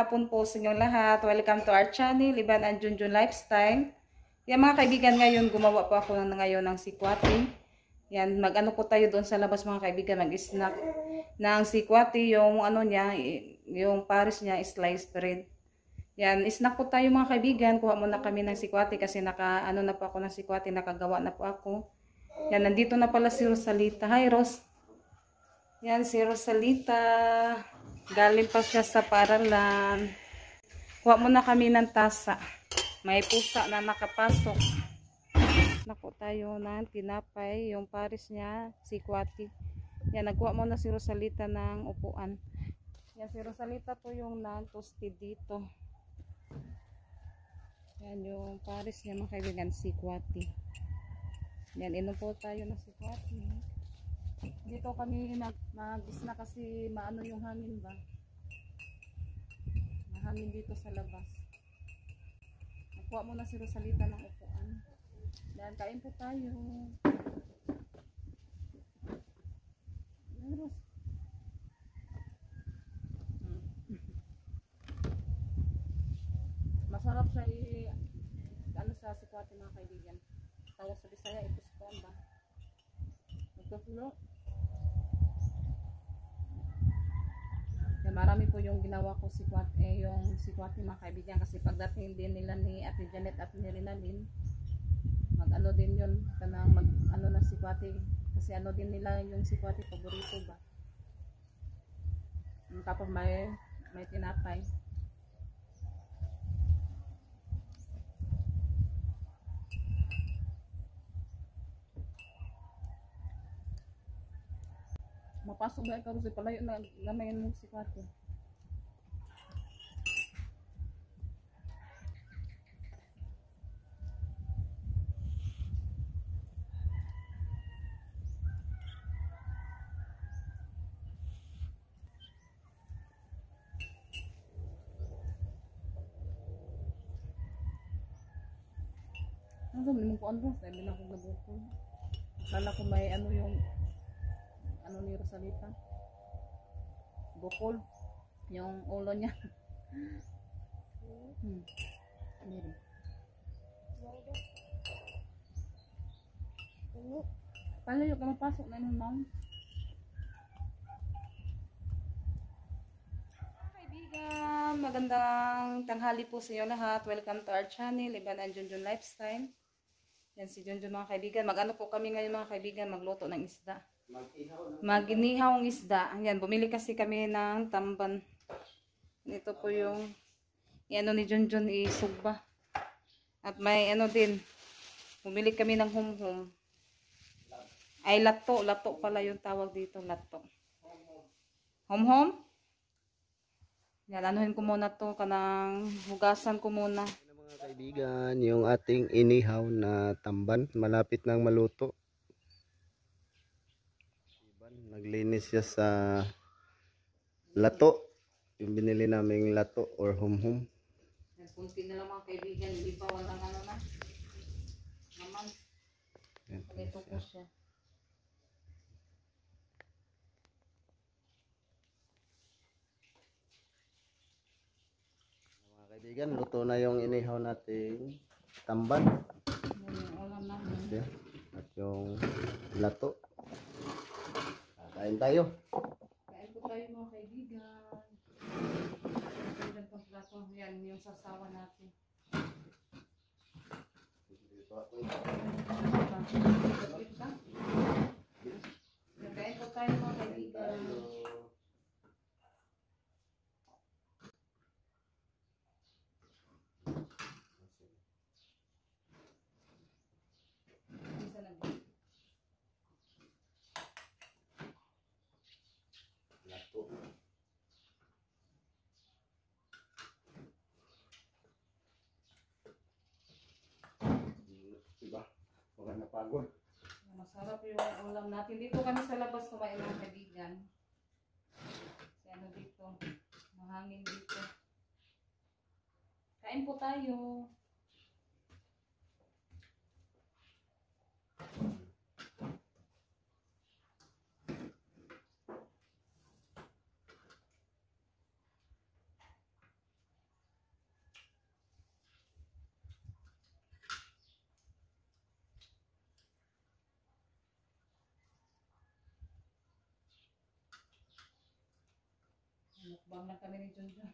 hapon po sa inyong lahat. Welcome to our channel, Ivan and Junjun Lifestyle. Yan mga kaibigan, ngayon gumawa po ako ngayon ng sikwati. Yan, mag-ano po tayo doon sa labas mga kaibigan, mag-snack ng sikwati. Yung ano niya, yung pares niya, sliced bread. Yan, snack po tayo mga kaibigan. Kuha muna kami ng sikwati kasi ano na po ako ng sikwati, nakagawa na po ako. Yan, nandito na pala si Rosalita. Hi Ros. Yan, si Rosalita. Galing pa siya sa paaralan. Kuha muna kami ng tasa. May pusa na nakapasok. Naku tayo ng tinapay. Yung pares niya, sikwati. Yan, nagkuha muna si Rosalita ng upuan. Yan, si Rosalita po yung nag-toasted dito. Yan, yung pares niya mga kaibigan, sikwati. Yan, inom po tayo ng sikwati. Dito kami nag-isna kasi maano yung hangin ba? Mahangin dito sa labas. Nakuha muna si Rosalita ng upuan. Yan, kain po tayo. Masarap siya ano sa sikwati mga kaibigan. Tawag sa Bisaya, ipuspon ba? Magkapulo. Marami po yung ginawa ko sikwati, yung sikwati mga kaibigan, kasi pagdating din nila ni Ate Janet at ni Rinalyn, mag-ano din yun, kanang mag-ano na sikwati, kasi ano din nila yung sikwati, paborito ba. Tapos may tinapay. Mapasok ba ikaw sa palayo na gamayin mo si kwarto. Ano sa minum ko ano? Sabi na akong nabukol. Akala ko may ano yung ano ni Rosalita, bukol yung ulo niya. Palayo ka mapasok na yung mom. Kaibigan, magandang tanghali po sa inyo lahat. Welcome to our channel, Ivan and Junjun Lifestyle. Yan si Junjun mga kaibigan. Mag-ano po kami ngayon mga kaibigan, magluto ng isda. Mag-inihaw ng isda. Ayan, bumili kasi kami ng tamban. Ito po yung ano ni Junjun, isugba. At may ano din, bumili kami ng humhum. Ay, lato. Lato pala yung tawag dito, lato. Humhum? Yan, anuhin ko muna to, kanang hugasan ko muna. Mga kaibigan, yung ating inihaw na tamban, malapit nang maluto. Naglinis siya sa lato, yung binili naming lato or humhum. Kunti na lang mga kaibigan, hindi pa walang ano na naman. Ito po siya. Mga kaibigan, luto na yung inihaw nating tamban. Yung ulam namin. At yung lato. Kain tayo. Kain po tayo mga kaibigan. Yan yung sasawa natin. Kain po tayo mga kaibigan. Napagod. Masarap yung ulam natin. Dito kami sa labas kumain ng kaibigan. Kasi ano dito, mahangin dito. Kain po tayo. Mukbang lang kami ni Junjun.